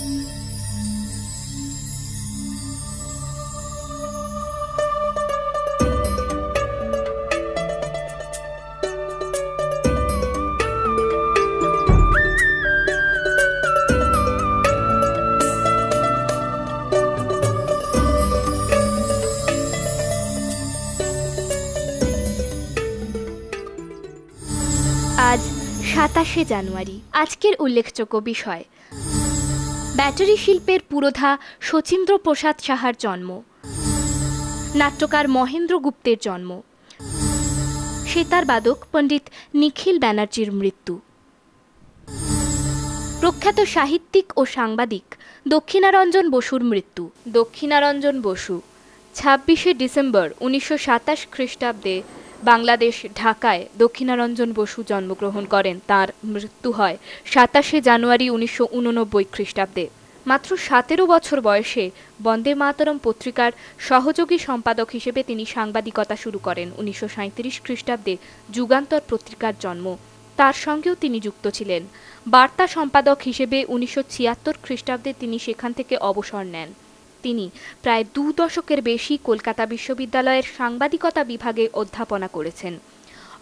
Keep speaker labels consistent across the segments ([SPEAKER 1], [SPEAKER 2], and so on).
[SPEAKER 1] আজ ২৭শে জানুয়ারি। আজকের উল্লেখযোগ্য বিষয়, ব্যাটারি শিল্পের পুরোধা শচীন্দ্র প্রসাদ সাহার জন্ম, নাট্যকার মহেন্দ্র গুপ্তের জন্ম, সেতার বাদক পণ্ডিত নিখিল ব্যানার্জির মৃত্যু, প্রখ্যাত সাহিত্যিক ও সাংবাদিক দক্ষিণারঞ্জন বসুর মৃত্যু। দক্ষিণারঞ্জন বসু ২৬শে ডিসেম্বর ১৯২৭ খ্রিস্টাব্দে বাংলাদেশ ঢাকায় দক্ষিণারঞ্জন বসু জন্মগ্রহণ করেন। তার মৃত্যু হয় ২৭শে জানুয়ারি ১৯৮৯ খ্রিস্টাব্দে। মাত্র ১৭ বছর বয়সে বন্দে মাতরম পত্রিকার সহযোগী সম্পাদক হিসেবে তিনি সাংবাদিকতা শুরু করেন। ১৯৩৭ খ্রিস্টাব্দে যুগান্তর পত্রিকার জন্ম, তার সঙ্গেও তিনি যুক্ত ছিলেন। বার্তা সম্পাদক হিসেবে ১৯৭৬ খ্রিস্টাব্দে তিনি সেখান থেকে অবসর নেন। তিনি প্রায় ২ দশকের বেশি কলকাতা বিশ্ববিদ্যালয়ের সাংবাদিকতা বিভাগে অধ্যাপনা করেছেন।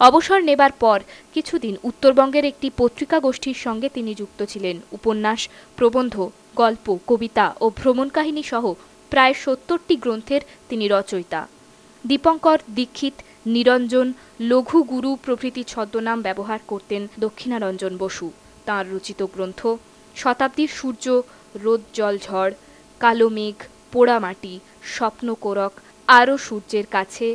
[SPEAKER 1] অবসর নেবার পর কিছুদিন উত্তরবঙ্গের একটি পত্রিকা গোষ্ঠীর সঙ্গে তিনি যুক্ত ছিলেন। উপন্যাস, প্রবন্ধ, গল্প, কবিতা ও ভ্রমণ কাহিনী সহ প্রায় ৭০টি গ্রন্থের তিনি রচয়িতা। দীপঙ্কর, দীক্ষিত, নিরঞ্জন, লঘু গুরু প্রভৃতি ছদ্মনাম ব্যবহার করতেন দক্ষিণারঞ্জন বসু। তাঁর রচিত গ্রন্থ শতাব্দীর সূর্য, রোদ জল ঝড়, কালো মেঘ, পোড়া মাটি, স্বপ্ন কোরক, আরও সূর্যের কাছে,